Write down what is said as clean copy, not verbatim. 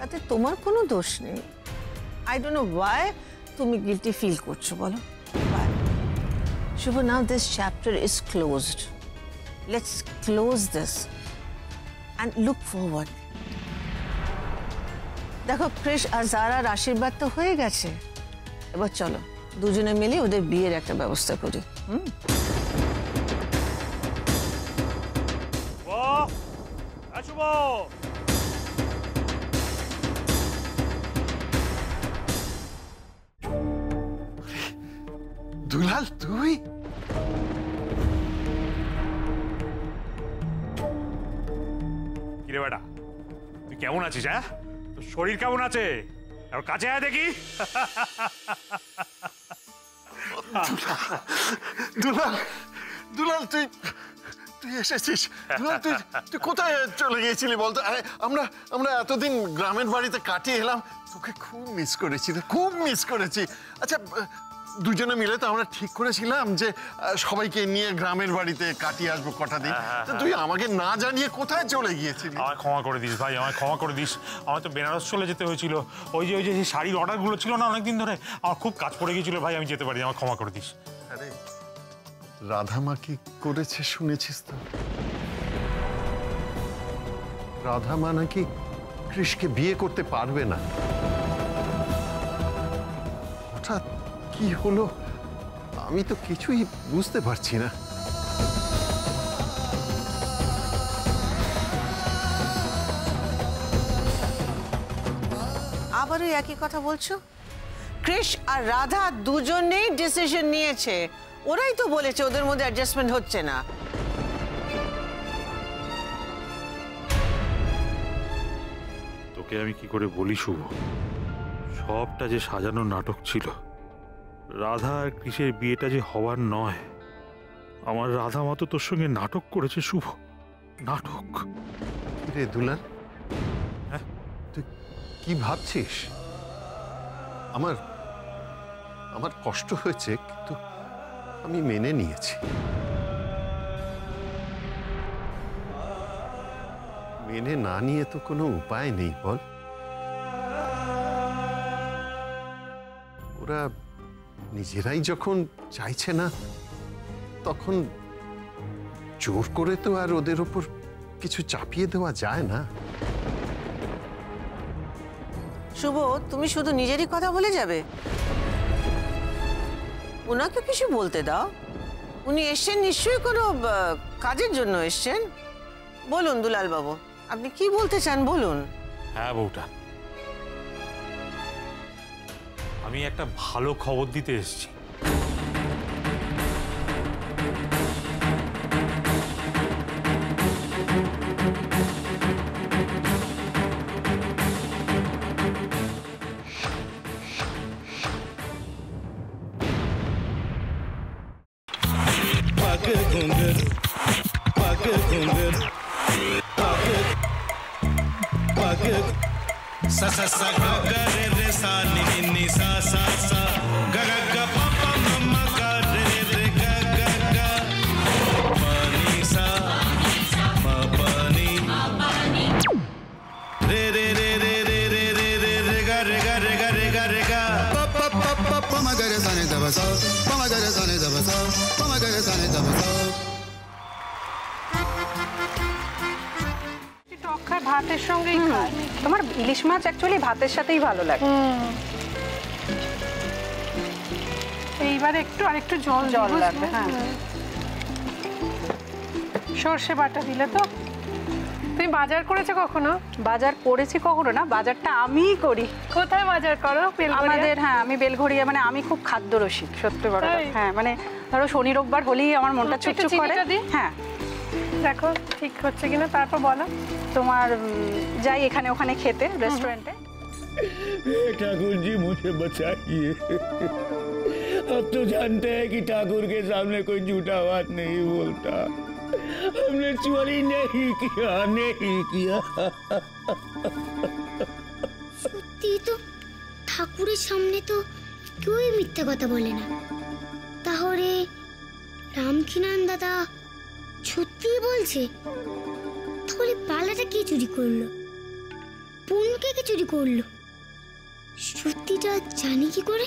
তাতে তোমার কোনো দোষ নেই। আই ডোন্ট নো ওয়াই তুমি গিল্টি ফিল করছো, বলো। Shubho, now this chapter is closed. Let's close this and look forward. দেখো, ক্রিশ আর জারার আশীর্বাদ তো হয়ে গেছে, এবার চলো দুজনে মিলে ওদের বিয়ের একটা ব্যবস্থা করি। দুলাল, তুই? কিরে বেটা, তুই কেমন আছিস? হ্যাঁ, তোর শরীর কেমন আছে? আর কাছে আয় দেখি। দুলাল, দুলাল, তুই তুই এসেছিস? দুলাল, তুই কোথায় চলে গিয়েছিলি বলতো? আমরা এতদিন গ্রামের বাড়িতে কাটিয়ে এলাম, তোকে খুব মিস করেছি, খুব মিস করেছি। আচ্ছা, দুজনে মিলে তো আমরা ঠিক করেছিলাম যে সবাইকে নিয়ে গ্রামের বাড়িতে কাটিয়ে আসবো কটা দিন। তুই আমাকে না জানিয়ে কোথায় চলে গিয়েছিলি? আমায় ক্ষমা করে দিস ভাই, আমায় ক্ষমা করে দিস। আমার তো বেনারস চলে যেতে হয়েছিল, ওই যে শাড়ির অর্ডারগুলো ছিল না অনেকদিন ধরে, আমার খুব কাজ পড়ে গিয়েছিল ভাই, আমি যেতে পারি, আমার ক্ষমা করে দিস। আরে রাধা মা কি করেছে শুনেছিস তো? রাধা মা নাকি কৃষকে বিয়ে করতে পারবে না। হঠাৎ কি হলো আমি তো কিছুই বুঝতে পারছি না। আবারও একই কথা বলছো? কৃষ আর রাধা দুজনেই ডিসিশন নিয়েছে, ওরাই তো বলেছে ওদের মধ্যে অ্যাডজাস্টমেন্ট হচ্ছে না। তোকে আমি কি করে বলি শুভ, সবটা যে সাজানো নাটক ছিল। রাধা আর কৃষের বিয়েটা যে হওয়ার নয়, আমার রাধা মা তো তোর সঙ্গে নাটক করেছে শুভ, নাটক। রে দুলাল, তুই কি ভাবছিস? আমার আমার কষ্ট হয়েছে, কিন্তু আমি মেনে নিয়েছি। মেনে না নিয়ে তো কোনো উপায় নেই, বল। ওরা নিজেরাই যখন চাইছে না, তখন জোর করে তো আর ওদের ওপর কিছু চাপিয়ে দেওয়া যায় না। শুভ, তুমি শুধু নিজেরই কথা বলে যাবে? ওনাকে কিছু বলতে দাও। উনি এসছেন নিশ্চয়ই কোনো কাজের জন্য এসছেন। বলুন দুলাল বাবু, আপনি কি বলতে চান বলুন। হ্যাঁ বউটা, আমি একটা ভালো খবর দিতে এসেছি। sa sa sa ga ga re re sa ni ni ni sa sa sa ga ga ga pa pa ma ma ga re re ga ga ga pa ni sa ma pa ni re re re re re re re re re ga re ga re ga re ga re ga pa pa pa pa pa ma ga re sa ni da ba sa pa ma ga re sa ni da ba sa pa ma ga re sa ni da ba sa ভাতের সঙ্গেই খায়। তোমার ইলিশ মাছ actually ভাতের সাথেই ভালো লাগে। এইবার আরেকটু জল লাগবে। হ্যাঁ, সর্ষে বাটা দিলে তো। তুমি বাজার করেছো কখনো? বাজার করেছি কখনো না, বাজারটা আমিই করি। কোথায় বাজার করো? আমাদের, হ্যাঁ, আমি বেলঘড়িয়া, মানে আমি খুব খাদ্য রসিক, সত্যি বড়। হ্যাঁ, মানে ধরো শনি রোববার হলেই আমার মনটা চুপচুপ করে। হ্যাঁ, দেখো ঠিক হচ্ছে কিনা, তারপর বলো। তোমার যাই এখানে ওখানে খেতে रेस्टोरेंटे। ठाकुर जी मुझे बचाइए, अब तो जानते हैं कि ठाकुर के सामने कोई झूठा बात नहीं बोलता। हमने चोरी नहीं किया। সত্যি তো, ঠাকুরের সামনে তো কেউই মিথ্যা কথা বলে না। তাহলে রামকিনান দাদা সত্যিই বলছে? তাহলে পালাটা কে চুরি করলো? বোনকে চুরি করলো? সত্যিটা জানি কি করে?